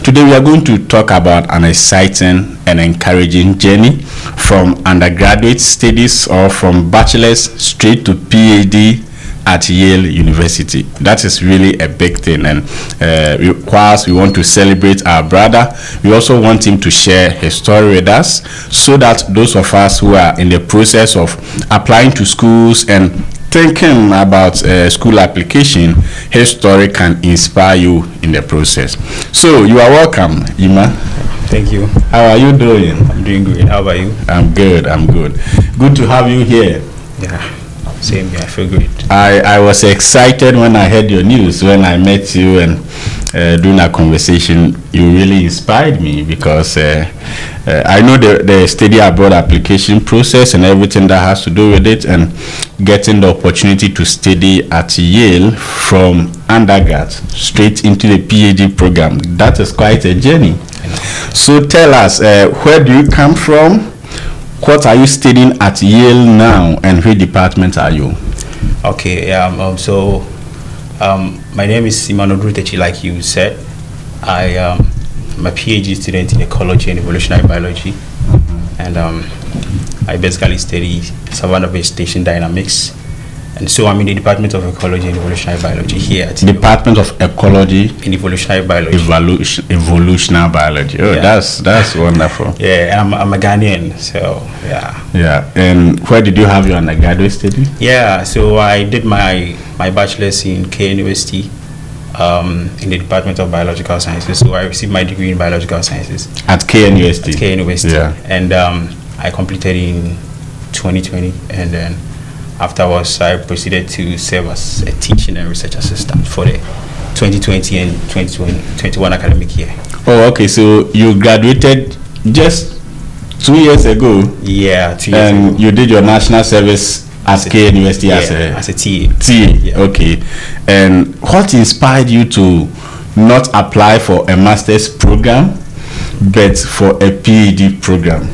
Today we are going to talk about an exciting and encouraging journey from undergraduate studies or from bachelor's straight to PhD at Yale University. That is really a big thing, and whilst we want to celebrate our brother, we also want him to share his story with us, so that those of us who are in the process of applying to schools and thinking about school application, his story can inspire you in the process. So you are welcome, Ima. Thank you. How are you doing? I'm doing great. How about you? I'm good. Good to have you here. Yeah, same here. I feel great. I was excited when I heard your news, when I met you, and during our conversation, you really inspired me, because I know the study abroad application process and everything that has to do with it, and getting the opportunity to study at Yale from undergrad straight into the PhD program. That is quite a journey. So tell us, where do you come from? What are you studying at Yale now, and which department are you? Okay, my name is Emmanuel, like you said. I'm a PhD student in ecology and evolutionary biology, and I basically study savanna vegetation dynamics. And so I'm in the Department of Ecology and Evolutionary Biology here at Department of Ecology and Evolutionary Biology. Evolutionary biology. Oh, yeah. That's wonderful. Yeah, and I'm a Ghanaian, so yeah. Yeah, and where did you have your undergraduate study? Yeah, so I did my bachelor's in K University, in the Department of Biological Sciences. So I received my degree in Biological Sciences at K University. At K University, yeah. And I completed in 2020, and then afterwards I proceeded to serve as a teaching and research assistant for the 2020 and 2021 academic year. Oh, okay. So you graduated just 2 years ago. Yeah, 2 years ago. And you did your national service at K University as a TA. Yeah. Okay. And what inspired you to not apply for a master's program, but for a PhD program?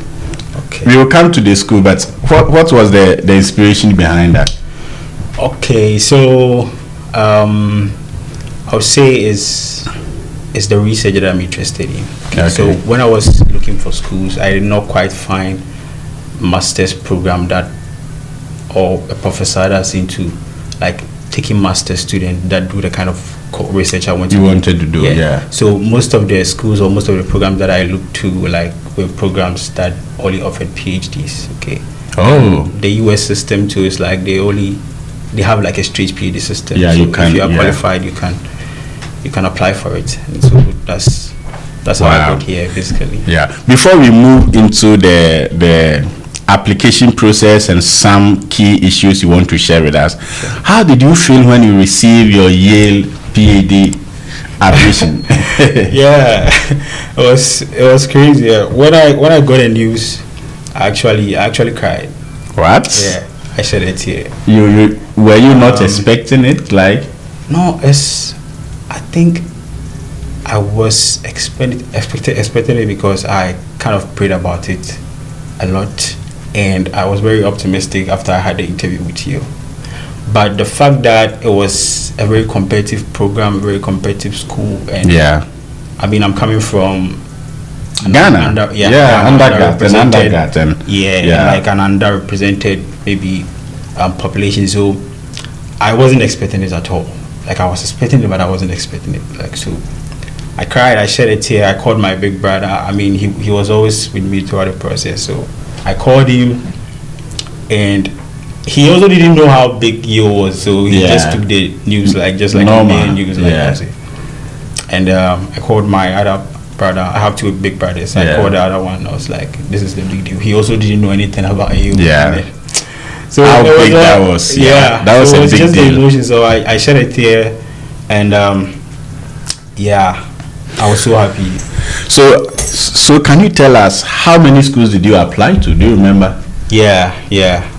Okay. We will come to the school, but what was the inspiration behind that? Okay, so I would say is the research that I'm interested in. Okay. So when I was looking for schools, I did not quite find master's program or a professor that's into like taking master's students that do the kind of research I wanted to do. Yeah. So most of the schools or most of the programs that I looked to were programs that only offered PhDs. Okay. Oh. The US system too is like they have like a straight PhD system. Yeah, so you can. If you are qualified, you can apply for it. And so that's how I got here basically. Yeah. Before we move into the application process and some key issues you want to share with us, sure. How did you feel when you received your Yale PhD admission? Yeah, it was crazy. Yeah. When I got the news, I actually cried. What? Yeah, I shed a tear. You were you not expecting it? Like, no, I think I was expecting it because I kind of prayed about it a lot. And I was very optimistic after I had the interview with you. But the fact that it was a very competitive program, very competitive school, and yeah, I mean, I'm coming from Ghana, undergrad, and like an underrepresented maybe population. So I wasn't expecting it at all. Like I was expecting it, but I wasn't expecting it. Like so, I cried, I shed a tear. I called my big brother. I mean, he was always with me throughout the process. So I called him, and he also didn't know how big Yale was, so he just took the news like normal news, like that. And I called my other brother. I have two big brothers. I called the other one. I was like, "This is the big deal." He also didn't know anything about Yale. Yeah. So how big that was? Yeah, that was so a big just deal. The emotion. So I shed a tear, and I was so happy. So can you tell us how many schools did you apply to? Do you remember? Yeah.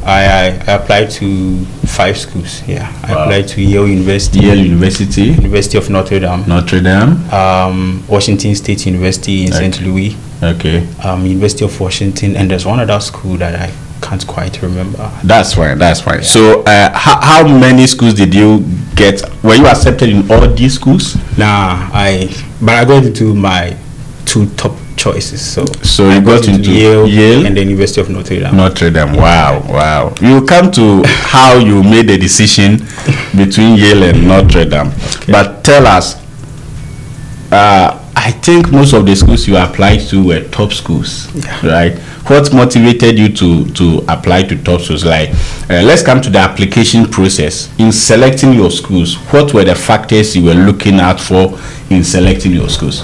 I applied to 5 schools. Yeah, I applied to Yale University, University of Notre Dame, Washington State University in St. Louis. Okay. University of Washington, and there's one other school that I can't quite remember. That's fine. Yeah. So how many schools did you get? Were you accepted in all these schools? Nah, I got into my 2 top choices. So you got into Yale and the University of Notre Dame. Notre Dame. Wow. You come to how you made the decision between Yale and Notre Dame. Okay. But tell us, I think most of the schools you applied to were top schools, right? What motivated you to apply to top schools? Like, let's come to the application process. In selecting your schools, what were the factors you were looking out for in selecting your schools?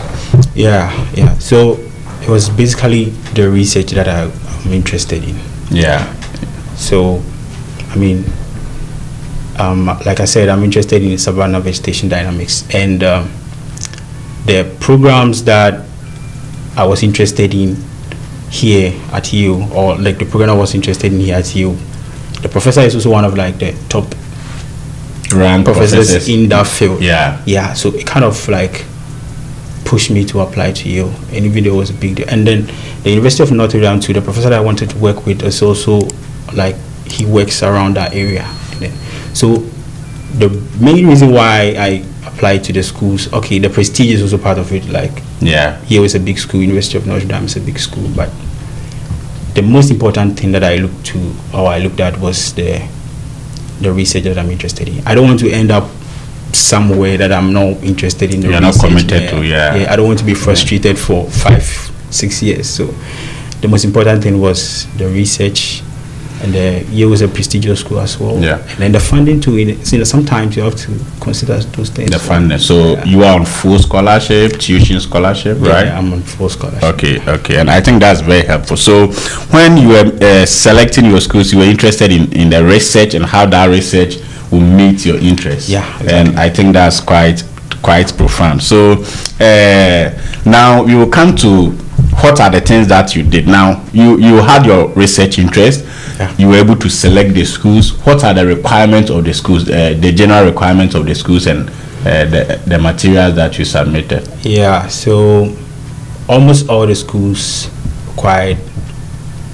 Yeah. So it was basically the research that I'm interested in. Yeah. So, I mean, like I said, I'm interested in savanna vegetation dynamics, and the programs that I was interested in here at Yale, or like the program I was interested in here at Yale, the professor is also one of like the top ranked professors in that field. Yeah. So it kind of like pushed me to apply to Yale, and even though it was a big deal. And then the University of Notre Dame too, the professor that I wanted to work with is also like, he works around that area. So the main reason why I applied to the schools, okay, the prestige is also part of it. Like, Yale is a big school, University of Notre Dame is a big school, but the most important thing that I looked at was the research that I'm interested in. I don't want to end up somewhere that I'm not interested in. You're not committed to. I don't want to be frustrated for 5-6 years. So the most important thing was the research, and Yale was a prestigious school as well. Yeah. And then the funding too. Sometimes you have to consider those things. The funding. So you are on full scholarship, tuition scholarship, right? Yeah, I'm on full scholarship. Okay. And I think that's very helpful. So when you were selecting your schools, you were interested in the research and how that research will meet your interest. Yeah. Exactly. And I think that's quite profound. So now we will come to what are the things that you did. Now you had your research interest. Yeah. You were able to select the schools. What are the requirements of the schools, the general requirements of the schools, and the materials that you submitted? Yeah, so almost all the schools required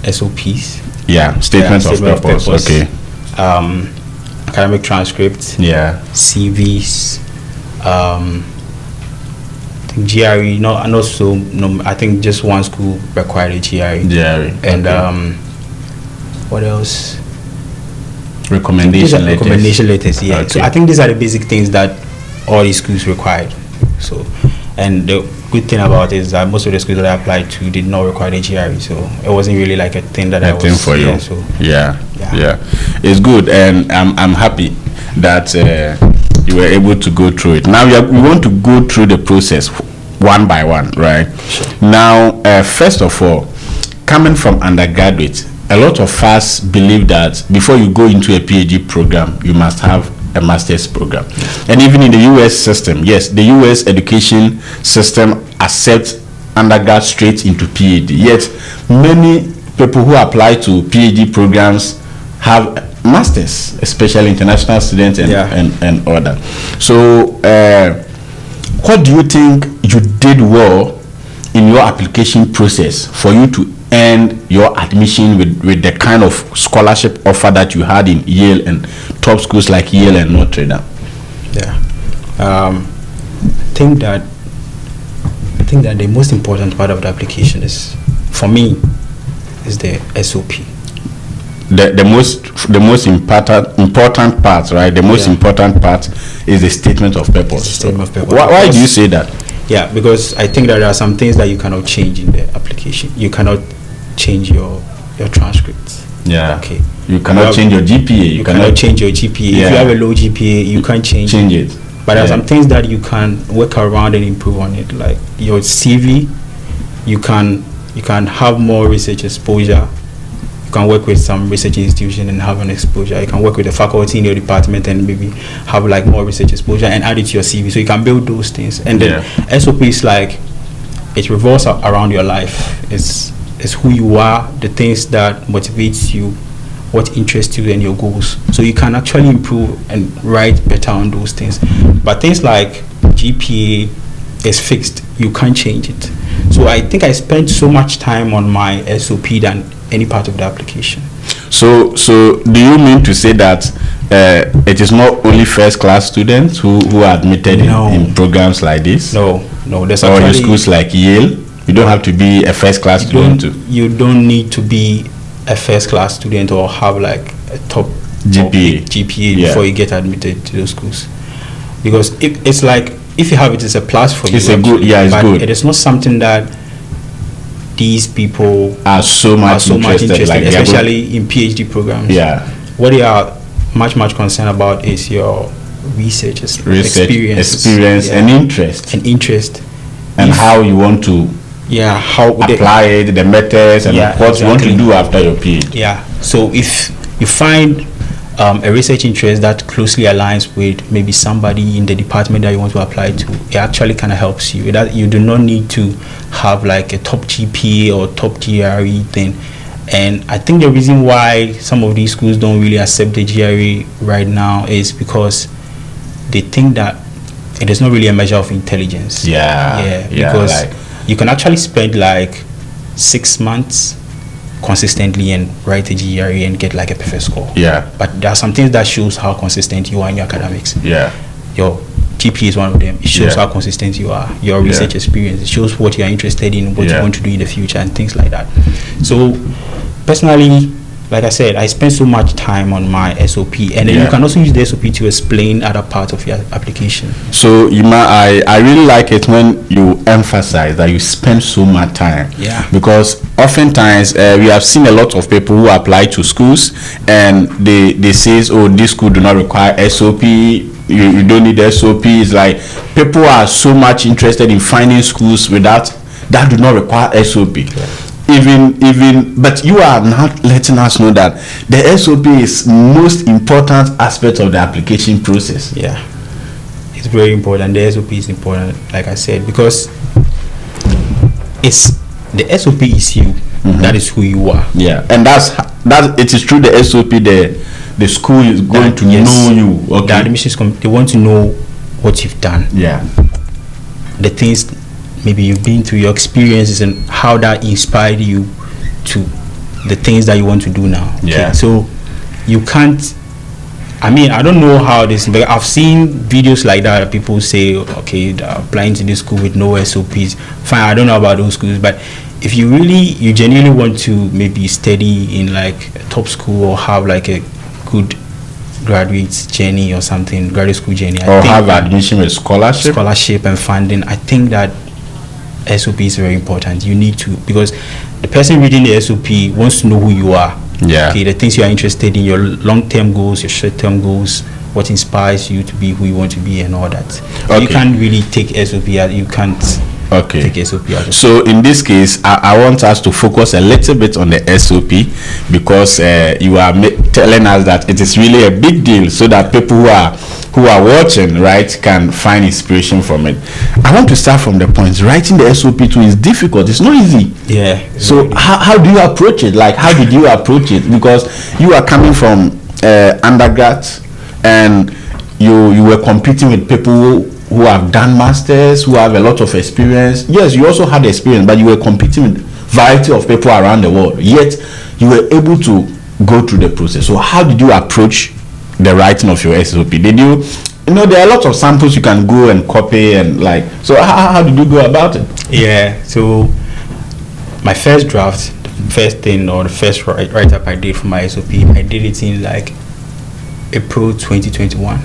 SOPs. Yeah, statements of purpose. Okay. Academic transcripts. Yeah. CVs. I think GRE. No, and also I think just one school required a GRE. And okay. What else? Recommendation letters. Yeah. Okay. So I think these are the basic things that all these schools required. So, and the good thing about it is that most of the schools that I applied to did not require a GRE, so it wasn't really like a thing that I was. Thing for you. So yeah, it's good, and I'm happy that you were able to go through it. Now we want to go through the process one by one, right? Sure. Now, first of all, coming from undergraduate, a lot of us believe that before you go into a PhD program, you must have a master's program. And even in the US system, yes, the US education system accepts undergrad straight into PhD. Yet, many people who apply to PhD programs have masters, especially international students and other. So, what do you think you did well in your application process for you to earn your admission with the kind of scholarship offer that you had in Yale and top schools like Yale and Notre Dame? Yeah, I think that the most important part of the application is, for me, is the SOP. The most important part, right? The most important part is the statement of purpose. Why do you say that? Yeah, because I think that there are some things that you cannot change in the application. You cannot change your transcripts. Yeah. Okay. You cannot change your GPA. You cannot change your GPA. Yeah. If you have a low GPA, you can't change it. But there are some things that you can work around and improve on it. Like your CV, you can have more research exposure. You can work with some research institution and have an exposure. You can work with the faculty in your department and maybe have like more research exposure and add it to your CV. So you can build those things. And then SOP is like, it revolves around your life. It's who you are, the things that motivates you, what interests you, and your goals. So you can actually improve and write better on those things. But things like GPA is fixed. You can't change it. So I think I spent so much time on my SOP than any part of the application. So do you mean to say that it is not only first class students who are admitted in programs like this? No. There's or in schools like Yale, you don't have to be a first class student You don't need to be a first class student or have like a top GPA before you get admitted to those schools. Because it's like, if you have it, it's a plus for you. It's good. It is not something that these people are so much interested, like especially in PhD programs. Yeah. What they are much concerned about is your research experience and interest. And how you want to apply it, the methods, and what you want to do after your PhD. Yeah. So if you find a research interest that closely aligns with maybe somebody in the department that you want to apply to, it actually kind of helps you. That you do not need to have like a top GPA or top GRE thing. And I think the reason why some of these schools don't really accept the GRE right now is because they think that it is not really a measure of intelligence. Because you can actually spend like 6 months consistently and write a GRE and get like a perfect score. But there are some things that shows how consistent you are in your academics. Your GPA is one of them. It shows how consistent you are. Your research experience. It shows what you are interested in, what you want to do in the future, and things like that. So personally, like I said, I spend so much time on my SOP, and then you can also use the SOP to explain other parts of your application. So I really like it when you emphasize that you spend so much time. Because oftentimes we have seen a lot of people who apply to schools and they say, oh, this school do not require SOP. You don't need SOP. It's like people are so much interested in finding schools that do not require SOP. Even but you are not letting us know that the SOP is most important aspect of the application process. It's very important. The SOP is important, like I said, because it's the SOP is you. That is who you are. And that's it is through the SOP the school is going to know you. The admissions they want to know what you've done. The things maybe you've been through, your experiences, and how that inspired you to the things that you want to do now. So you can't, I don't know how this, but I've seen videos like that. People say, okay, they're applying to this school with no SOPs. Fine, I don't know about those schools, but if you genuinely want to maybe study in like a top school or have like a good graduate journey or something, graduate school journey, or have admission with scholarship and funding, I think that SOP is very important. You need to, because the person reading the SOP wants to know who you are. Okay, the things you are interested in, your long-term goals, your short-term goals, what inspires you to be who you want to be, and all that. You can't really take SOP out. You can't take SOP out. So in this case, I want us to focus a little bit on the SOP, because you are telling us that it is really a big deal, so that people who are watching, right, can find inspiration from it. I want to start from the point. Writing the SOP too is difficult. It's not easy. So how do you approach it? Like, how did you approach it? Because you are coming from undergrad, and you were competing with people who have done masters, who have a lot of experience. Yes, you also had experience, but you were competing with variety of people around the world. Yet you were able to go through the process. So how did you approach the writing of your SOP? Did you there are a lot of samples you can go and copy, and like, so how did you go about it? So my first draft, the first thing, or the first write-up I did for my SOP, I did it in like April 2021.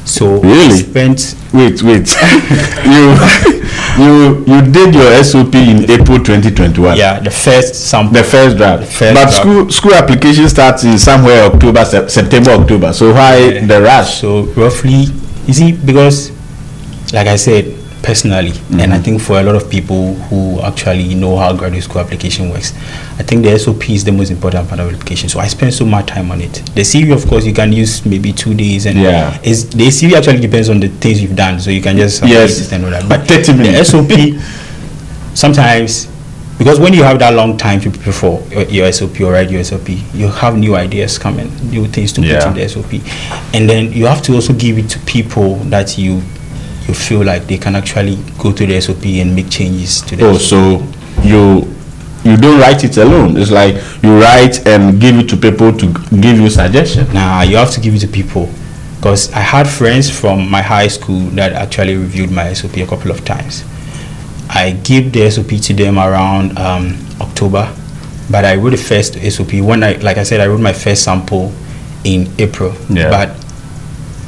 So really? I spent wait you did your SOP in April 2021? The first sample, the first draft. School application starts in somewhere September, October. So why the rush? So roughly, you see, because like I said, personally, and I think for a lot of people who actually know how graduate school application works, I think the SOP is the most important part of the application. So I spend so much time on it. The CV, of course, you can use maybe 2 days, and the CV actually depends on the things you've done. So you can just and all that. But 30 minutes. The SOP, sometimes, because when you have that long time to prepare for your SOP or write your SOP, you have new ideas coming, new things to put in the SOP, and then you have to also give it to people that you feel like they can actually go to the SOP and make changes to the SOP. So you don't write it alone. It's like you write and give it to people to give you suggestions. Nah, you have to give it to people, because I had friends from my high school that actually reviewed my SOP a couple of times. I gave the SOP to them around October, but I wrote the first SOP when I wrote my first sample in April. Yeah. But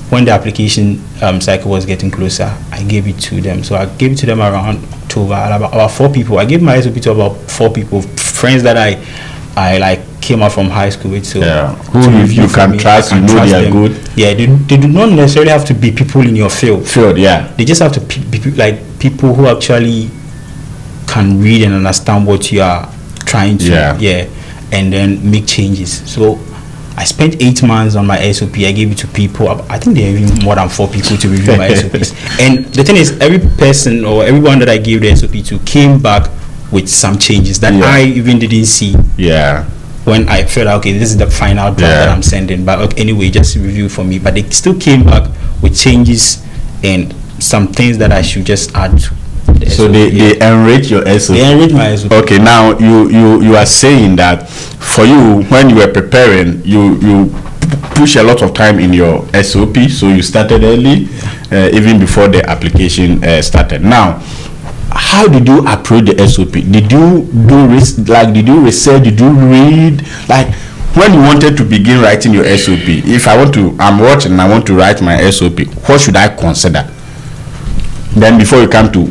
when the application cycle was getting closer, I gave it to them. So I gave it to them around October. About 4 people. I gave my SOP to about 4 people, friends that I like came out from high school with. So who you can trust, you know they are good. Yeah, they do not necessarily have to be people in your field. Yeah. They just have to be people who actually can read and understand what you are trying to and then make changes. So I spent 8 months on my SOP. I gave it to people. I think there are even more than 4 people to review my SOPs. And the thing is, every person or everyone that I gave the SOP to came back with some changes that I even didn't see. Yeah. When I felt okay, this is the final draft that I'm sending. But okay, anyway, just review for me. But they still came back with changes and some things that I should just add to. So they enrich your SOP. They enrich my SOP. Okay, now you are saying that for you, when you were preparing, you push a lot of time in your SOP, so you started early, even before the application started. Now, how did you approach the SOP? Did you did you research? Did you read? Like, when you wanted to begin writing your SOP, if I'm watching and I want to write my SOP, what should I consider? Then before you come to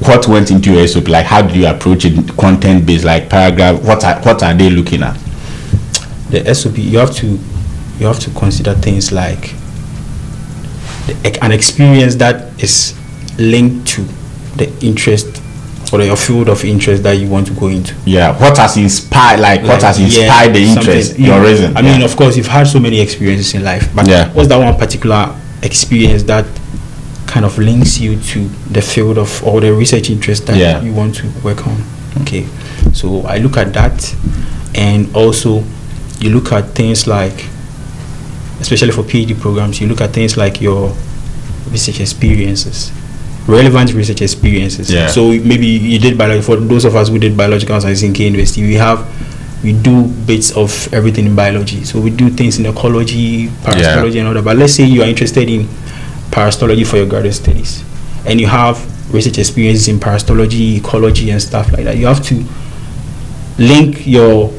what went into your SOP, like how do you approach it, content based, like paragraph, what are they looking at? The SOP, you have to consider things like an experience that is linked to the interest or your field of interest that you want to go into. Yeah, what has inspired the interest, your reason? I mean, of course, you've had so many experiences in life, but what's that one particular experience that kind of links you to the field of or the research interest that you want to work on? Okay, so I look at that, and also you look at things like, especially for PhD programs, you look at things like your research experiences, relevant research experiences. So maybe you did biology. For those of us who did biological science in K University, we do bits of everything in biology. So we do things in ecology, parasitology, and all that. But let's say you are interested in parasitology for your graduate studies, and you have research experiences in parasitology, ecology, and stuff like that. You have to link your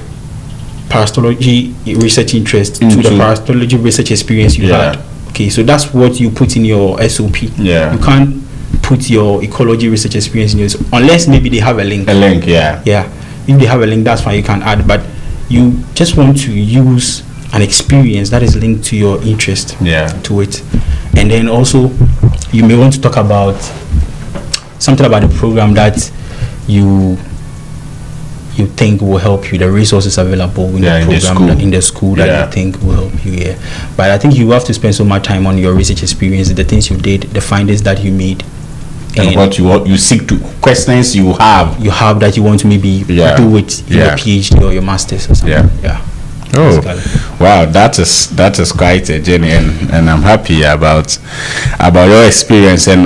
parasitology research interest to the parasitology research experience you had. Okay, so that's what you put in your SOP. You can't put your ecology research experience in yours unless maybe they have a link. If they have a link, that's fine, you can add, but you just want to use an experience that is linked to your interest to it. And then also you may want to talk about something about the program that you think will help you, the resources available in the program, in the school that you think will help you. But I think you have to spend so much time on your research experience, the things you did, the findings that you made, and what you seek to, questions you have that you want to maybe do with your PhD or your master's or something. Oh, wow, that is quite a journey, and I'm happy about your experience, and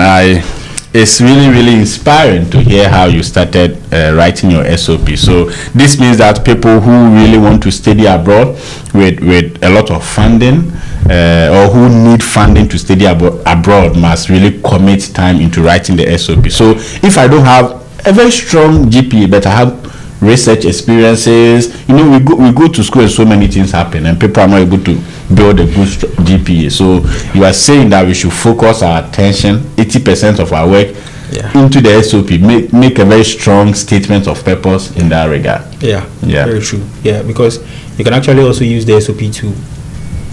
it's really inspiring to hear how you started writing your SOP. So this means that people who really want to study abroad with a lot of funding, or who need funding to study abroad, must really commit time into writing the SOP. So if I don't have a very strong GPA, but I have research experiences, we go to school and so many things happen, and people are not able to build a good GPA. So you are saying that we should focus our attention, 80% of our work, into the SOP, make a very strong statement of purpose in that regard. Very true. Because you can actually also use the SOP to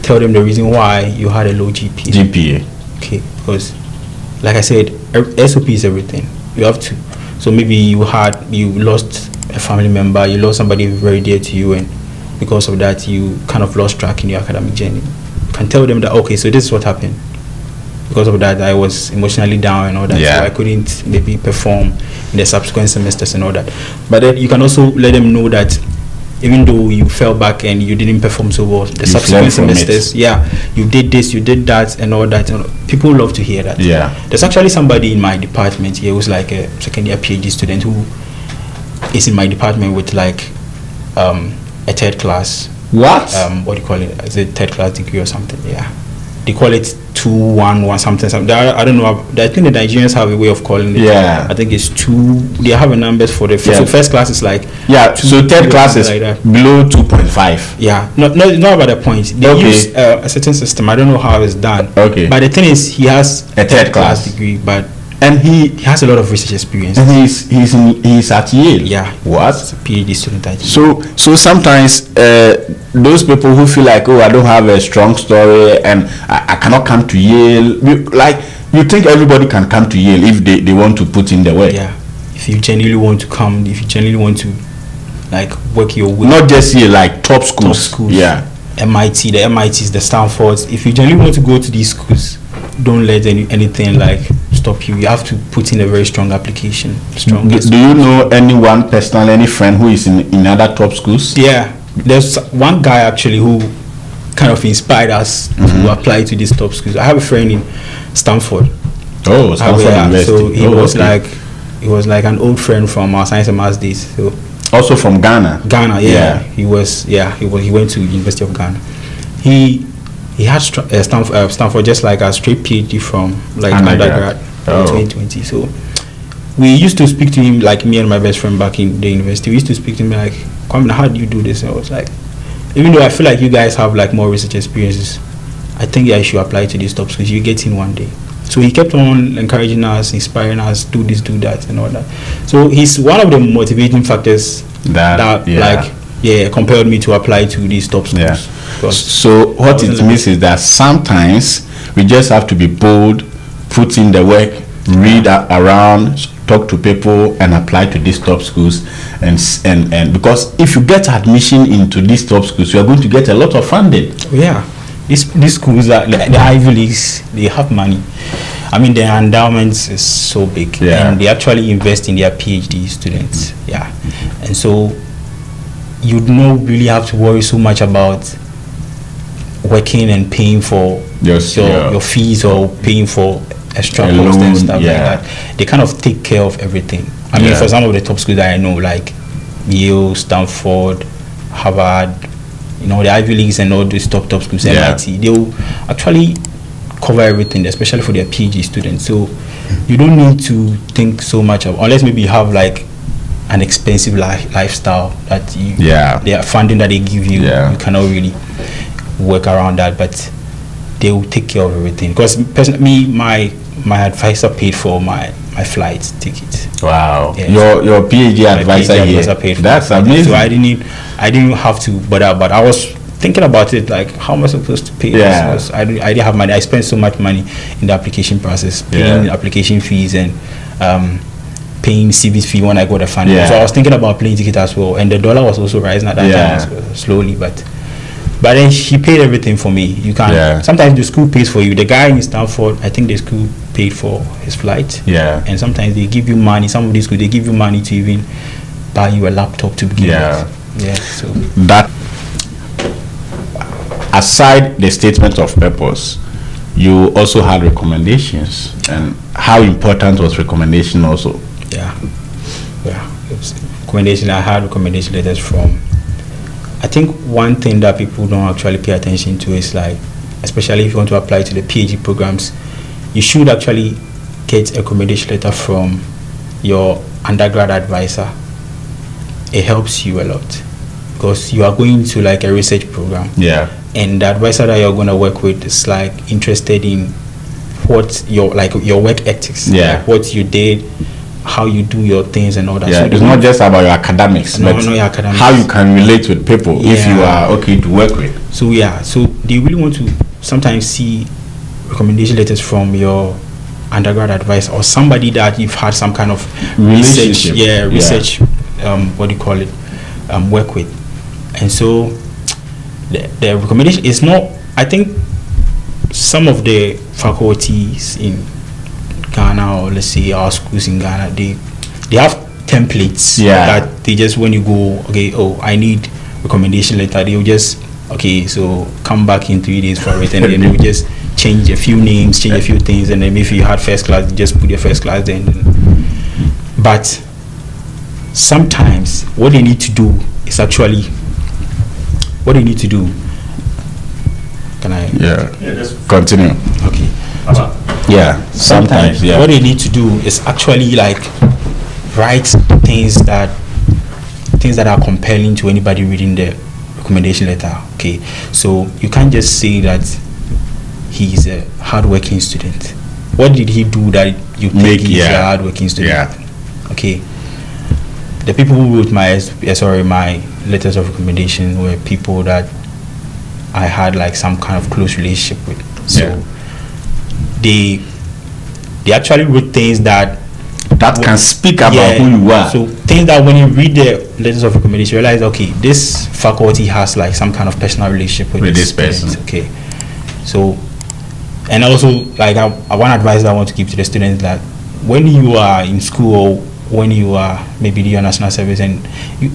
tell them the reason why you had a low GPA. Okay, because like I said, SOP is everything. You have to. So maybe you lost a family member, you lost somebody very dear to you, and because of that you kind of lost track in your academic journey. You can tell them that, okay, so this is what happened. Because of that I was emotionally down and all that, so I couldn't maybe perform in the subsequent semesters and all that. But then you can also let them know that even though you fell back and you didn't perform so well, the subsequent semesters, you did this, you did that, and all that. People love to hear that. There's actually somebody in my department here who's like a second year PhD student who is in my department with like a third class. What? What do you call it? Is it third class degree or something? Yeah, they call it 211 something. I don't know. I think the Nigerians have a way of calling it. Yeah. I think it's 2. They have a numbers for the so first class is like so third class is like below 2.5. Yeah, not about the point. They use a certain system. I don't know how it's done. Okay. But the thing is, he has a third class degree, but and he has a lot of research experience. And he's at Yale. Yeah. What? He's a PhD student at Yale. So sometimes those people who feel like, oh, I don't have a strong story and I cannot come to Yale, you think everybody can come to Yale if they want to put in the work. Yeah. If you genuinely want to come, if you genuinely want to like work your way. Not just Yale, like top schools. Yeah. MIT, the MITs, the Stanfords. If you genuinely want to go to these schools, don't let anything like stop you. You have to put in a very strong application. Do you know anyone personally, any friend who is in other top schools? Yeah, there's one guy actually who kind of inspired us to apply to these top schools. I have a friend in Stanford. Oh, Stanford University. So he was like an old friend from our science and maths days. So also from Ghana. Yeah. He went to University of Ghana. He had Stanford just like a straight PhD from like undergrad in 2020. So we used to speak to him, like me and my best friend back in the university. We used to speak to him like, Kwame, how do you do this? And I was like, even though I feel like you guys have like more research experiences, I think I should apply to these top schools. You get in one day. So he kept on encouraging us, inspiring us, do this, do that, and all that. So he's one of the motivating factors that compelled me to apply to these top schools. Yeah. So what it means is that sometimes we just have to be bold, put in the work, read around, talk to people, and apply to these top schools. And because if you get admission into these top schools, you are going to get a lot of funding. Yeah. These schools, the Ivy Leagues, they have money. I mean, their endowments is so big, and they actually invest in their PhD students. Yeah, and so you don't really have to worry so much about working and paying for your fees or paying for extra costs and stuff like that. They kind of take care of everything. I mean, for some of the top schools that I know, like Yale, Stanford, Harvard, the Ivy Leagues and all these top schools, MIT, they will actually cover everything, especially for their PhD students. So you don't need to think so much of, unless maybe you have like an expensive lifestyle that their funding that they give you, you cannot really work around that, but they will take care of everything. Because personally, my advisor paid for my flight ticket. Wow. Your PhD advisor here. Paid for. That's amazing. So I didn't have to bother, but I was thinking about it, like, how am I supposed to pay this? I didn't have money. I spent so much money in the application process, paying application fees and paying CV fee when I got the funding. So I was thinking about plane ticket as well, and the dollar was also rising at that time as well, slowly, but then she paid everything for me. You can sometimes the school pays for you. The guy in Stanford, I think the school paid for his flight. And sometimes they give you money. Some of these schools, they give you money to even buy you a laptop to begin with. So that, aside the statement of purpose, you also had recommendations. And how important was recommendation also? Recommendation. I had recommendation letters from, I think one thing that people don't actually pay attention to is, like, especially if you want to apply to the PhD programs, you should actually get a recommendation letter from your undergrad advisor. It helps you a lot because you are going to like a research program. And the advisor that you're going to work with is like interested in what your work ethics, like what you did, how you do your things and all that. So it's not just about your academics, but your academics, how you can relate with people if you are okay to work with. So so they really want to sometimes see recommendation letters from your undergrad advisor or somebody that you've had some kind of research what do you call it, work with. And so the recommendation is not, I think some of the faculties in Ghana, or let's say our schools in Ghana, they have templates that they just, when you go, I need recommendation letter, they will just, so come back in 3 days for it, and then they will just change a few names, change a few things, and then if you had first class, just put your first class then. But sometimes what they need to do is actually what they need to do. Can I? Yeah. Just continue. Okay. Yeah. Sometimes. Yeah. What they need to do is actually like write things that are compelling to anybody reading the recommendation letter. Okay. So you can't just say that he's a hardworking student. What did he do that you think he's a hardworking student? Yeah. Okay. The people who wrote my letters of recommendation were people that I had like some kind of close relationship with. So they actually wrote things that can speak about who you are. So things that when you read the letters of recommendation, you realize, okay, this faculty has like some kind of personal relationship with this person. Okay. So, and also like one advice that I want to give to the students, that when you are in school or when you are maybe doing your national service, and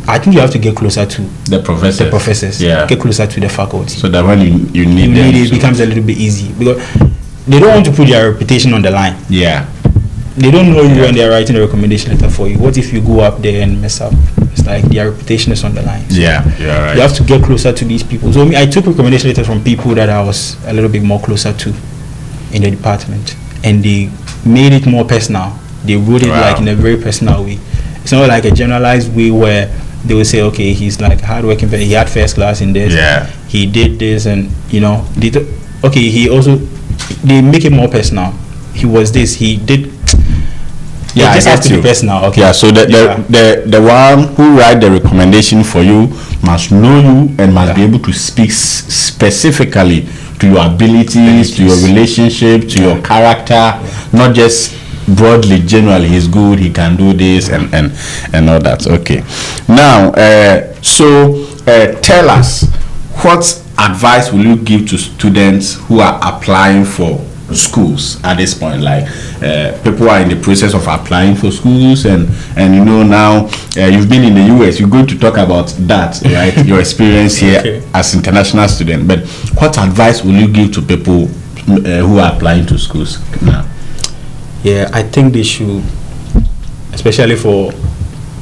I think you have to get closer to the professors. Get closer to the faculty, so that when you need them, it becomes a little bit easy, because they don't want to put their reputation on the line. They don't know you when they're writing a recommendation letter for you. What if you go up there and mess up? It's like their reputation is on the line. So right. You have to get closer to these people. So I took recommendation letters from people that I was a little bit more closer to in the department, and they made it more personal. They wrote it like in a very personal way. It's not like a generalized way where they will say, okay, he's like hardworking, but he had first class in this. He did this, and they make it more personal. He was this, he did. Yeah, this has to be personal. Okay. Yeah, so the one who write the recommendation for you must know you and must be able to speak specifically to your abilities, to your relationship, to your character, not just broadly, generally. He's good, he can do this, and all that. Okay. Now, tell us, what advice will you give to students who are applying for schools at this point? Like people are in the process of applying for schools, and now you've been in the US, you're going to talk about that, right? Your experience here as international student. But what advice will you give to people who are applying to schools now? I think they should, especially for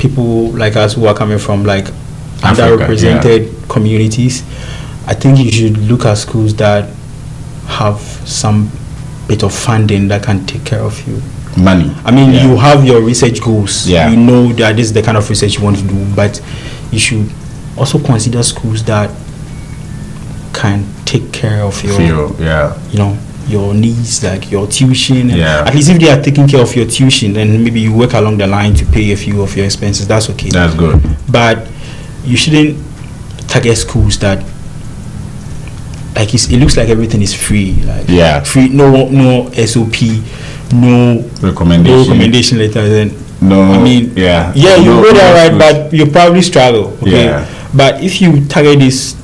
people like us who are coming from like underrepresented communities, I think you should look at schools that have some bit of funding that can take care of you. Money. I mean, you have your research goals. You know that this is the kind of research you want to do, but you should also consider schools that can take care of your needs, like your tuition. At least if they are taking care of your tuition, then maybe you work along the line to pay a few of your expenses. That's okay. That's good. But you shouldn't target schools that like it looks like everything is free, like free, no SOP, no recommendation letters, and you go there, right, but you probably struggle. But if you target these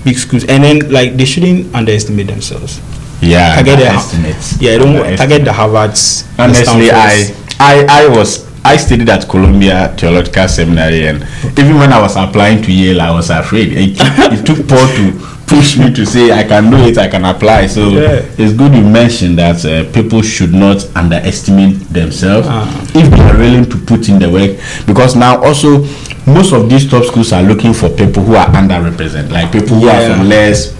big schools, and then like they shouldn't underestimate themselves. Target the Harvards. Honestly, I studied at Columbia Theological Seminary, and even when I was applying to Yale, I was afraid. It took Paul to push me to say I can do it, I can apply. So it's good you mentioned that people should not underestimate themselves if they are willing to put in the work, because now also most of these top schools are looking for people who are underrepresented, like people who are from less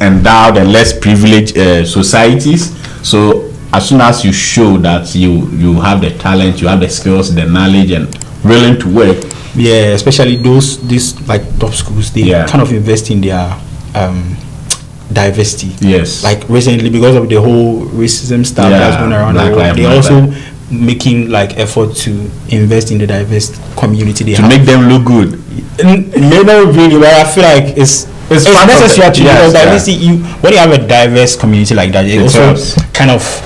endowed and less privileged societies. So as soon as you show that you have the talent, you have the skills, the knowledge, and willing to work, especially these like top schools, they kind of invest in their diversity. Like recently, because of the whole racism stuff that's going around the world, they're also making like effort to invest in the diverse community they have. Make them look good. Not really, but I feel like it's necessary to because diversity. When you have a diverse community like that, it also kind of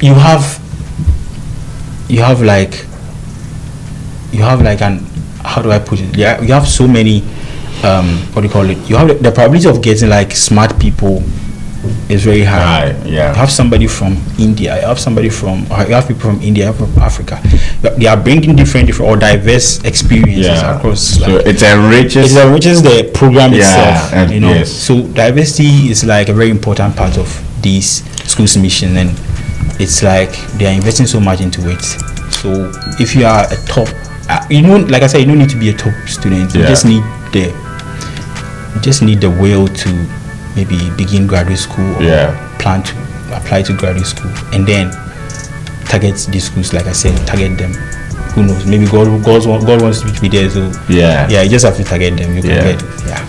you have like an, how do I put it? You have so many what do you call it? You have the probability of getting like smart people is very high. You have somebody from India, you have people from India, from Africa. They are bringing different or diverse experiences across. So it enriches the program itself. So diversity is like a very important part of these schools' mission, and it's like they are investing so much into it. So if you are a top, like I said, you don't need to be a top student. You just need the will to maybe begin graduate school or plan to apply to graduate school, and then target these schools. Like I said, target them. Who knows? Maybe God wants you to be there. So you just have to target them. You can get it. Yeah.